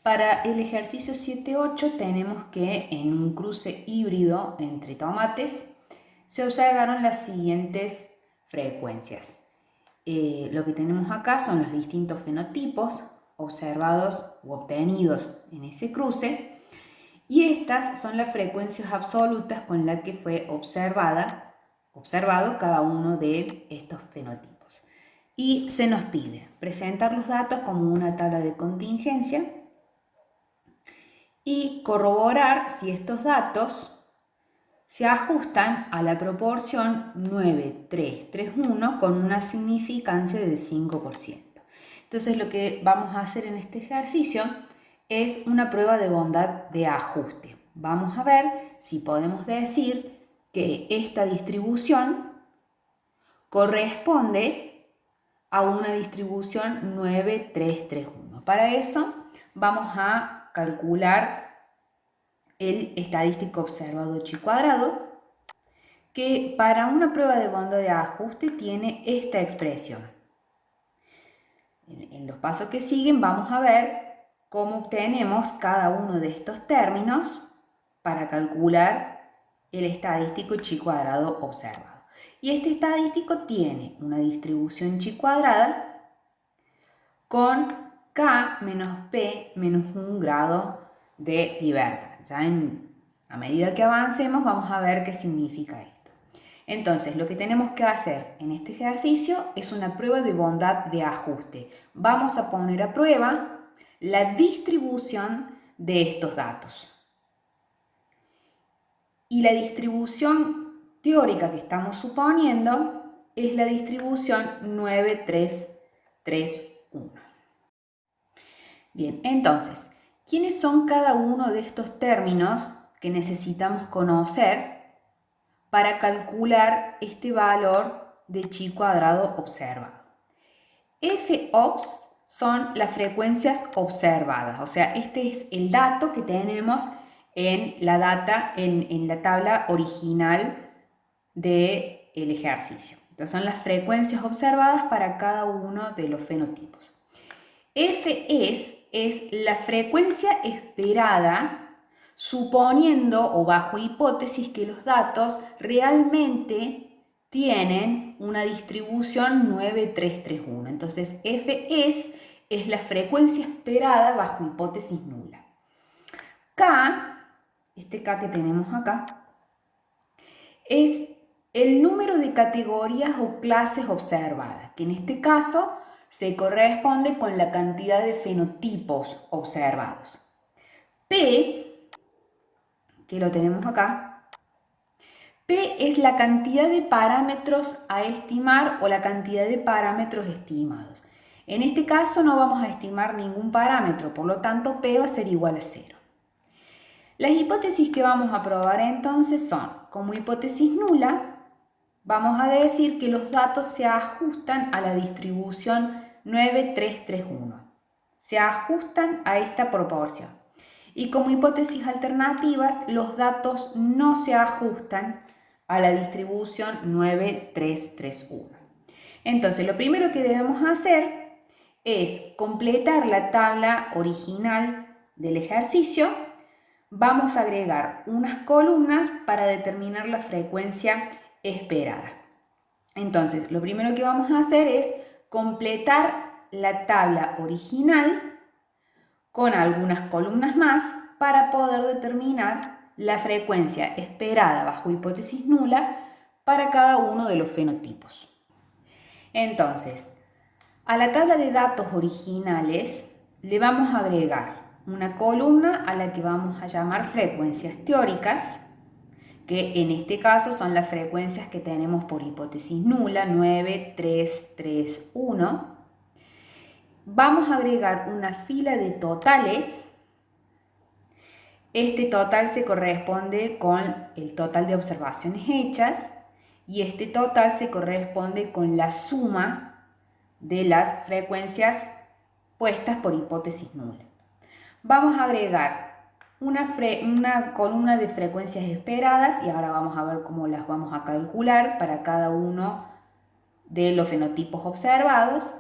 Para el ejercicio 7.8 tenemos que en un cruce híbrido entre tomates se observaron las siguientes frecuencias. Lo que tenemos acá son los distintos fenotipos observados u obtenidos en ese cruce y estas son las frecuencias absolutas con las que fue observado cada uno de estos fenotipos. Y se nos pide presentar los datos como una tabla de contingencia y corroborar si estos datos se ajustan a la proporción 9:3:3:1 con una significancia del 5%. Entonces lo que vamos a hacer en este ejercicio es una prueba de bondad de ajuste. Vamos a ver si podemos decir que esta distribución corresponde a una distribución 9:3:3:1. Para eso vamos a calcular el estadístico observado chi cuadrado, que para una prueba de bondad de ajuste tiene esta expresión. En los pasos que siguen vamos a ver cómo obtenemos cada uno de estos términos para calcular el estadístico chi cuadrado observado. Y este estadístico tiene una distribución chi cuadrada con k menos p menos 1 grado de libertad. Ya a medida que avancemos vamos a ver qué significa esto. Entonces, lo que tenemos que hacer en este ejercicio es una prueba de bondad de ajuste. Vamos a poner a prueba la distribución de estos datos. Y la distribución teórica que estamos suponiendo es la distribución 9:3:3:1. Bien, entonces, ¿quiénes son cada uno de estos términos que necesitamos conocer para calcular este valor de chi cuadrado observado? F-obs son las frecuencias observadas, o sea, este es el dato que tenemos en la tabla original del ejercicio. Entonces son las frecuencias observadas para cada uno de los fenotipos. F es la frecuencia esperada suponiendo o bajo hipótesis que los datos realmente tienen una distribución 9:3:3:1. Entonces F es la frecuencia esperada bajo hipótesis nula. K, este K que tenemos acá, es el número de categorías o clases observadas, que en este caso se corresponde con la cantidad de fenotipos observados. P, que lo tenemos acá, P es la cantidad de parámetros a estimar o la cantidad de parámetros estimados. En este caso no vamos a estimar ningún parámetro, por lo tanto P va a ser igual a 0. Las hipótesis que vamos a probar entonces son, como hipótesis nula, vamos a decir que los datos se ajustan a la distribución 9:3:3:1. Se ajustan a esta proporción. Y como hipótesis alternativas, los datos no se ajustan a la distribución 9:3:3:1. Entonces, lo primero que debemos hacer es completar la tabla original del ejercicio. Vamos a agregar unas columnas para determinar la frecuencia esperada. Entonces, lo primero que vamos a hacer es completar la tabla original con algunas columnas más para poder determinar la frecuencia esperada bajo hipótesis nula para cada uno de los fenotipos. Entonces, a la tabla de datos originales le vamos a agregar una columna a la que vamos a llamar frecuencias teóricas, que en este caso son las frecuencias que tenemos por hipótesis nula, 9:3:3:1. Vamos a agregar una fila de totales. Este total se corresponde con el total de observaciones hechas y este total se corresponde con la suma de las frecuencias puestas por hipótesis nula. Vamos a agregar una columna de frecuencias esperadas y ahora vamos a ver cómo las vamos a calcular para cada uno de los fenotipos observados.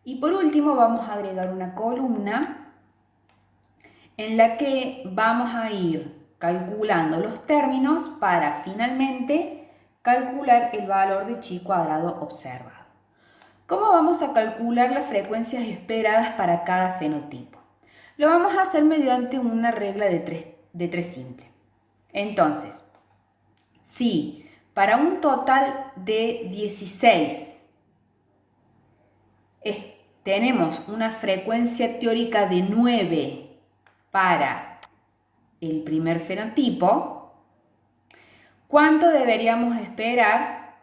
Y por último vamos a agregar una columna en la que vamos a ir calculando los términos para finalmente calcular el valor de chi cuadrado observado. ¿Cómo vamos a calcular las frecuencias esperadas para cada fenotipo? Lo vamos a hacer mediante una regla de tres simple. Entonces, si para un total de 16 tenemos una frecuencia teórica de 9 para el primer fenotipo, ¿cuánto deberíamos esperar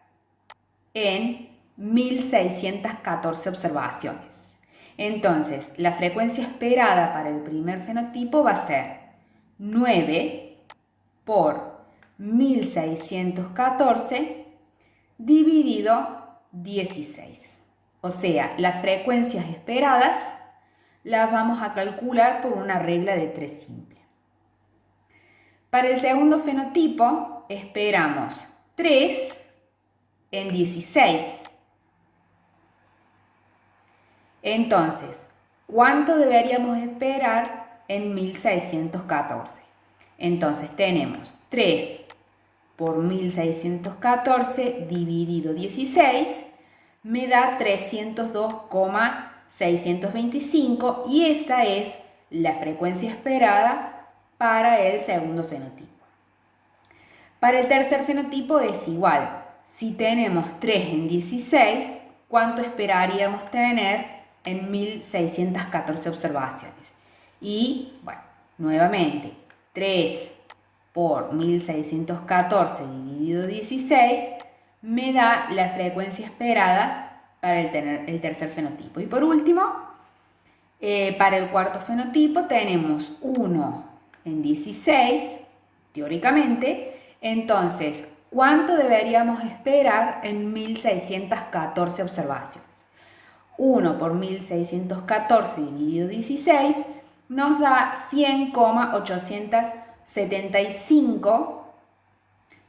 en 1614 observaciones? Entonces, la frecuencia esperada para el primer fenotipo va a ser 9 por 1614 dividido 16. O sea, las frecuencias esperadas las vamos a calcular por una regla de tres simple. Para el segundo fenotipo esperamos 3 en 16. Entonces, ¿cuánto deberíamos esperar en 1614? Entonces tenemos 3 por 1614 dividido 16 me da 302,625 y esa es la frecuencia esperada para el segundo fenotipo. Para el tercer fenotipo es igual. Si tenemos 3 en 16, ¿cuánto esperaríamos tener en 1614 observaciones? Y, bueno, nuevamente, 3 por 1614 dividido 16 me da la frecuencia esperada para el tercer fenotipo. Y por último, para el cuarto fenotipo tenemos 1 en 16, teóricamente. Entonces, ¿cuánto deberíamos esperar en 1614 observaciones? 1 por 1614 dividido 16 nos da 100,875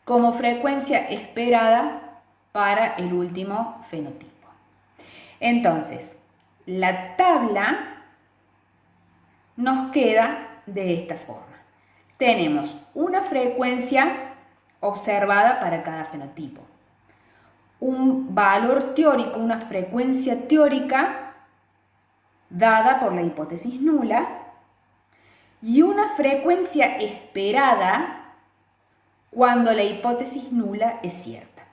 como frecuencia esperada para el último fenotipo. Entonces, la tabla nos queda de esta forma. Tenemos una frecuencia observada para cada fenotipo, un valor teórico, una frecuencia teórica dada por la hipótesis nula y una frecuencia esperada cuando la hipótesis nula es cierta.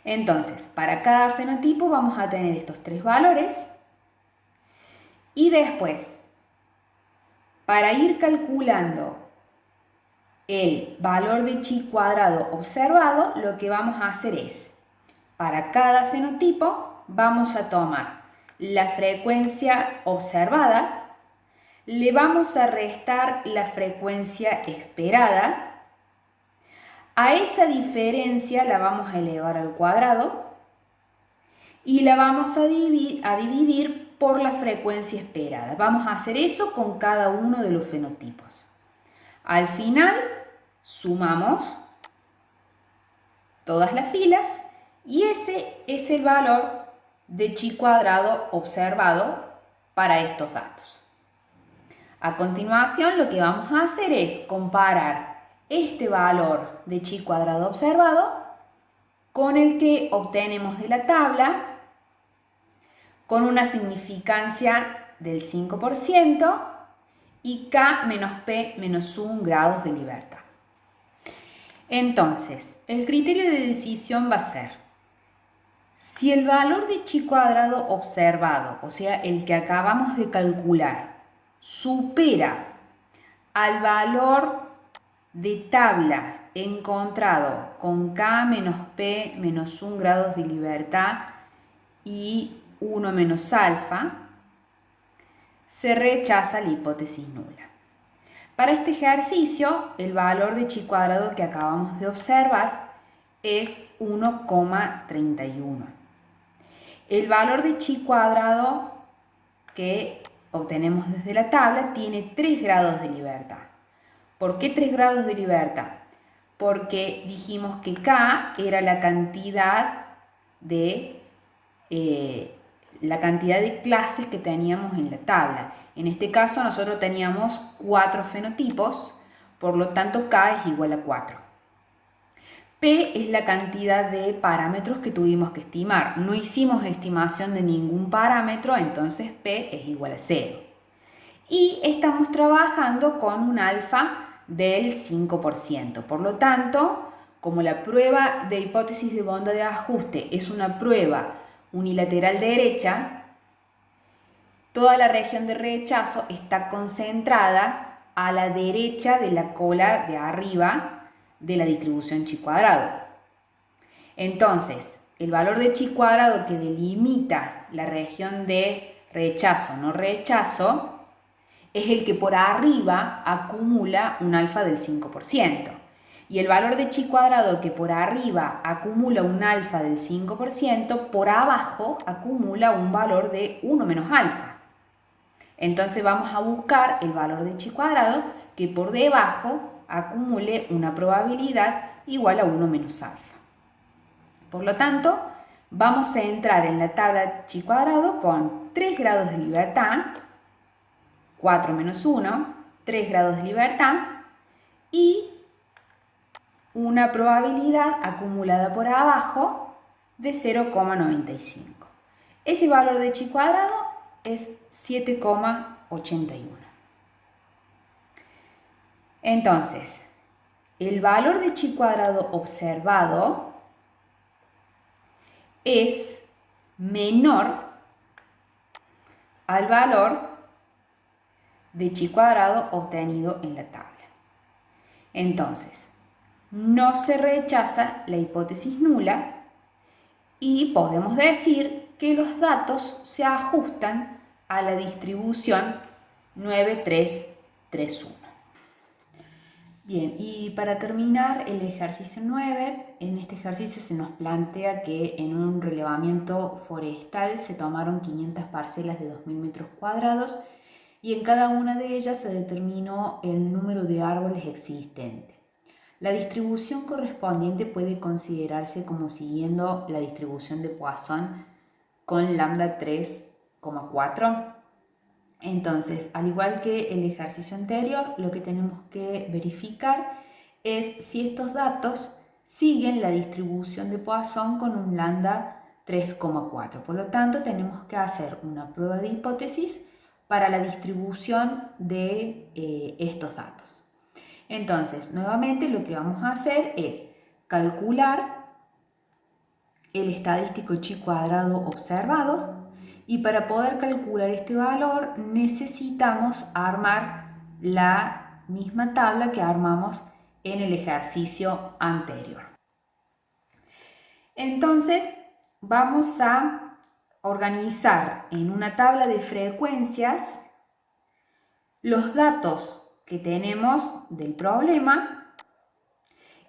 Entonces, para cada fenotipo vamos a tener estos tres valores y después, para ir calculando el valor de chi cuadrado observado, lo que vamos a hacer es, para cada fenotipo vamos a tomar la frecuencia observada, le vamos a restar la frecuencia esperada, a esa diferencia la vamos a elevar al cuadrado y la vamos a dividir por la frecuencia esperada. Vamos a hacer eso con cada uno de los fenotipos. Al final sumamos todas las filas y ese es el valor de chi cuadrado observado para estos datos. A continuación, lo que vamos a hacer es comparar este valor de chi cuadrado observado con el que obtenemos de la tabla con una significancia del 5% y K menos P menos 1 grados de libertad. Entonces, el criterio de decisión va a ser, si el valor de chi cuadrado observado, o sea, el que acabamos de calcular, supera al valor de tabla encontrado con K menos P menos 1 grados de libertad y 1 menos alfa, se rechaza la hipótesis nula. Para este ejercicio, el valor de chi cuadrado que acabamos de observar es 1,31. El valor de chi cuadrado que obtenemos desde la tabla tiene 3 grados de libertad. ¿Por qué 3 grados de libertad? Porque dijimos que K era la cantidad de la cantidad de clases que teníamos en la tabla. En este caso nosotros teníamos 4 fenotipos, por lo tanto K es igual a 4. P es la cantidad de parámetros que tuvimos que estimar. No hicimos estimación de ningún parámetro, entonces P es igual a 0. Y estamos trabajando con un alfa del 5%. Por lo tanto, como la prueba de hipótesis de bondad de ajuste es una prueba unilateral derecha, toda la región de rechazo está concentrada a la derecha de la cola de arriba de la distribución chi cuadrado. Entonces, el valor de chi cuadrado que delimita la región de rechazo no rechazo es el que por arriba acumula un alfa del 5%. Y el valor de chi cuadrado que por arriba acumula un alfa del 5%, por abajo acumula un valor de 1 menos alfa. Entonces vamos a buscar el valor de chi cuadrado que por debajo acumule una probabilidad igual a 1 menos alfa. Por lo tanto, vamos a entrar en la tabla chi cuadrado con 3 grados de libertad, 4 menos 1, 3 grados de libertad y una probabilidad acumulada por abajo de 0,95. Ese valor de chi cuadrado es 7,81. Entonces, el valor de chi cuadrado observado es menor al valor de chi cuadrado obtenido en la tabla. Entonces, no se rechaza la hipótesis nula y podemos decir que los datos se ajustan a la distribución 9,3,3,1. Bien, y para terminar el ejercicio 9, en este ejercicio se nos plantea que en un relevamiento forestal se tomaron 500 parcelas de 2.000 metros cuadrados y en cada una de ellas se determinó el número de árboles existente. La distribución correspondiente puede considerarse como siguiendo la distribución de Poisson con lambda 3,4. Entonces, al igual que el ejercicio anterior, lo que tenemos que verificar es si estos datos siguen la distribución de Poisson con un lambda 3,4. Por lo tanto, tenemos que hacer una prueba de hipótesis para la distribución de estos datos. Entonces, nuevamente lo que vamos a hacer es calcular el estadístico chi cuadrado observado. Y para poder calcular este valor necesitamos armar la misma tabla que armamos en el ejercicio anterior. Entonces vamos a organizar en una tabla de frecuencias los datos que tenemos del problema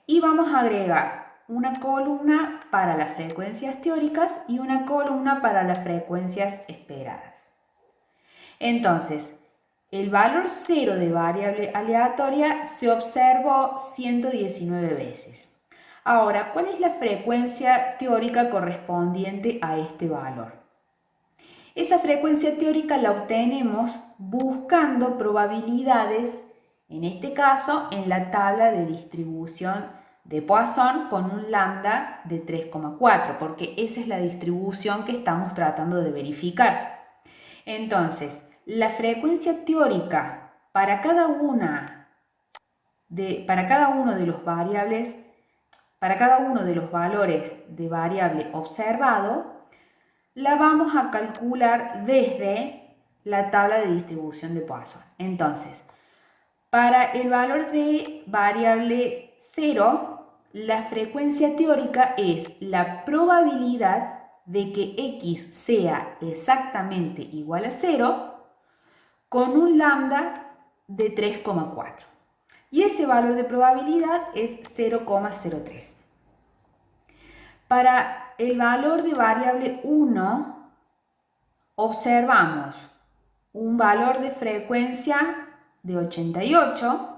y vamos a agregar una columna para las frecuencias teóricas y una columna para las frecuencias esperadas. Entonces, el valor 0 de variable aleatoria se observó 119 veces. Ahora, ¿cuál es la frecuencia teórica correspondiente a este valor? Esa frecuencia teórica la obtenemos buscando probabilidades, en este caso en la tabla de distribución de Poisson con un lambda de 3,4, porque esa es la distribución que estamos tratando de verificar. Entonces, la frecuencia teórica para cada uno de los variables, para cada uno de los valores de variable observado, la vamos a calcular desde la tabla de distribución de Poisson. Entonces, para el valor de variable 0, la frecuencia teórica es la probabilidad de que x sea exactamente igual a 0 con un lambda de 3,4. Y ese valor de probabilidad es 0,03. Para el valor de variable 1, observamos un valor de frecuencia de 88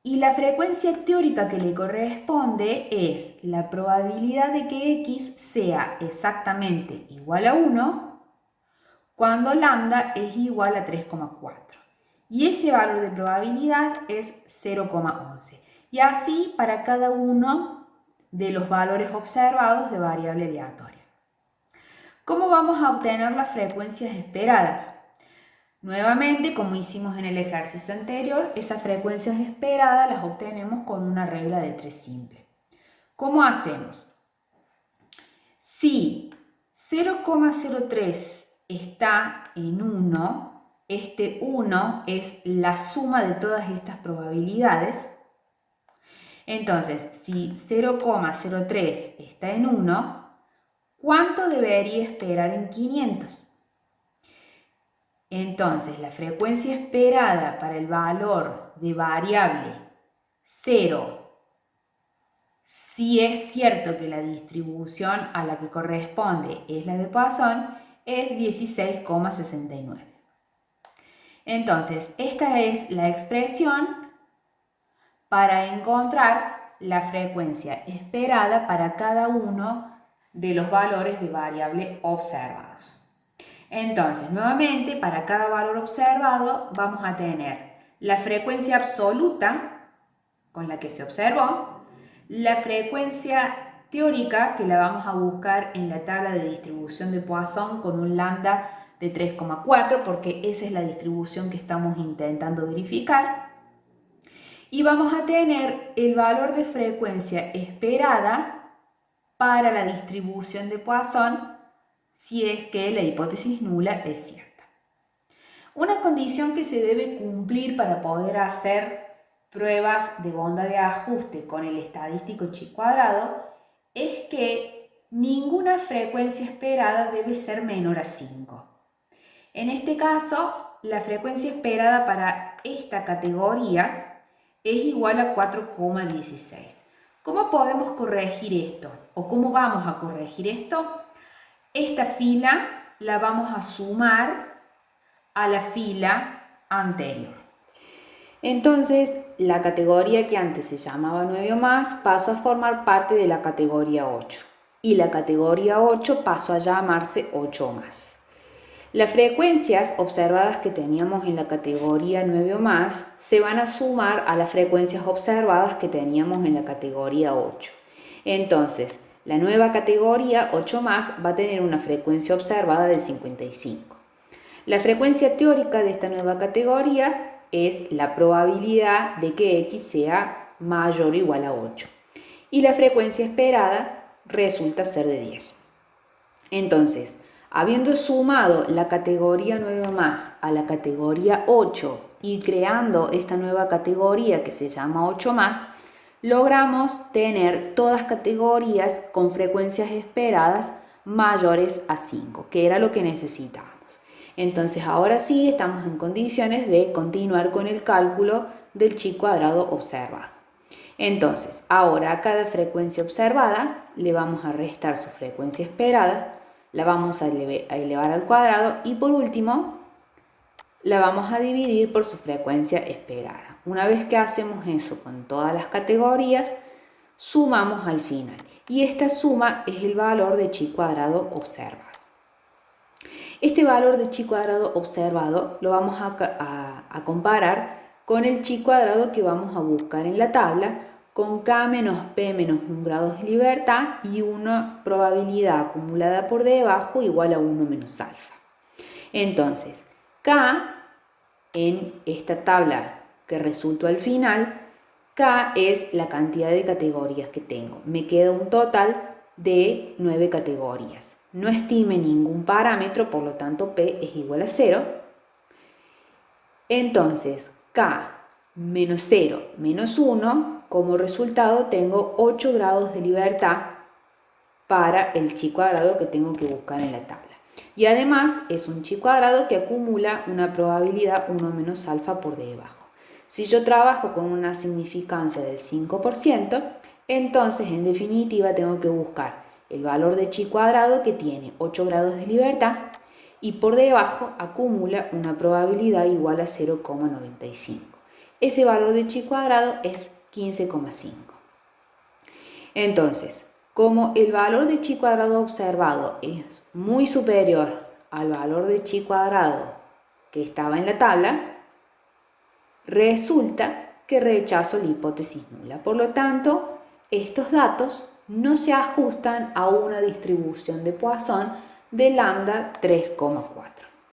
y la frecuencia teórica que le corresponde es la probabilidad de que x sea exactamente igual a 1 cuando lambda es igual a 3,4. Y ese valor de probabilidad es 0,11. Y así para cada uno de los valores observados de variable aleatoria. ¿Cómo vamos a obtener las frecuencias esperadas? Nuevamente, como hicimos en el ejercicio anterior, esas frecuencias esperadas las obtenemos con una regla de 3 simple. ¿Cómo hacemos? Si 0,03 está en 1, este 1 es la suma de todas estas probabilidades. Entonces, si 0,03 está en 1, ¿cuánto debería esperar en 500? Entonces, la frecuencia esperada para el valor de variable 0, si es cierto que la distribución a la que corresponde es la de Poisson, es 16,69. Entonces, esta es la expresión para encontrar la frecuencia esperada para cada uno de los valores de variable observados. Entonces, nuevamente, para cada valor observado vamos a tener la frecuencia absoluta con la que se observó, la frecuencia teórica que la vamos a buscar en la tabla de distribución de Poisson con un lambda de 3,4 porque esa es la distribución que estamos intentando verificar. Y vamos a tener el valor de frecuencia esperada para la distribución de Poisson si es que la hipótesis nula es cierta. Una condición que se debe cumplir para poder hacer pruebas de banda de ajuste con el estadístico chi cuadrado es que ninguna frecuencia esperada debe ser menor a 5. En este caso, la frecuencia esperada para esta categoría es igual a 4,16. ¿Cómo podemos corregir esto? ¿O cómo vamos a corregir esto? Esta fila la vamos a sumar a la fila anterior. Entonces, la categoría que antes se llamaba 9 o más pasó a formar parte de la categoría 8 y la categoría 8 pasó a llamarse 8 o más. Las frecuencias observadas que teníamos en la categoría 9 o más se van a sumar a las frecuencias observadas que teníamos en la categoría 8. Entonces, la nueva categoría 8 más va a tener una frecuencia observada de 55. La frecuencia teórica de esta nueva categoría es la probabilidad de que x sea mayor o igual a 8. Y la frecuencia esperada resulta ser de 10. Entonces, habiendo sumado la categoría 9 más a la categoría 8 y creando esta nueva categoría que se llama 8 más, logramos tener todas categorías con frecuencias esperadas mayores a 5, que era lo que necesitábamos. Entonces, ahora sí estamos en condiciones de continuar con el cálculo del chi cuadrado observado. Entonces, ahora a cada frecuencia observada le vamos a restar su frecuencia esperada, la vamos a elevar al cuadrado y por último la vamos a dividir por su frecuencia esperada. Una vez que hacemos eso con todas las categorías, sumamos al final y esta suma es el valor de chi cuadrado observado. Este valor de chi cuadrado observado lo vamos a comparar con el chi cuadrado que vamos a buscar en la tabla con k menos p menos 1 grados de libertad y una probabilidad acumulada por debajo igual a 1 menos alfa. Entonces, k en esta tabla que resultó al final, k es la cantidad de categorías que tengo. Me queda un total de 9 categorías. No estime ningún parámetro, por lo tanto p es igual a 0. Entonces, k menos 0 menos 1, como resultado tengo 8 grados de libertad para el chi cuadrado que tengo que buscar en la tabla. Y además es un chi cuadrado que acumula una probabilidad 1 menos alfa por debajo. Si yo trabajo con una significancia del 5%, entonces en definitiva tengo que buscar el valor de chi cuadrado que tiene 8 grados de libertad y por debajo acumula una probabilidad igual a 0,95. Ese valor de chi cuadrado es 15,5. Entonces, como el valor de chi cuadrado observado es muy superior al valor de chi cuadrado que estaba en la tabla, resulta que rechazo la hipótesis nula. Por lo tanto, estos datos no se ajustan a una distribución de Poisson de lambda 3,4.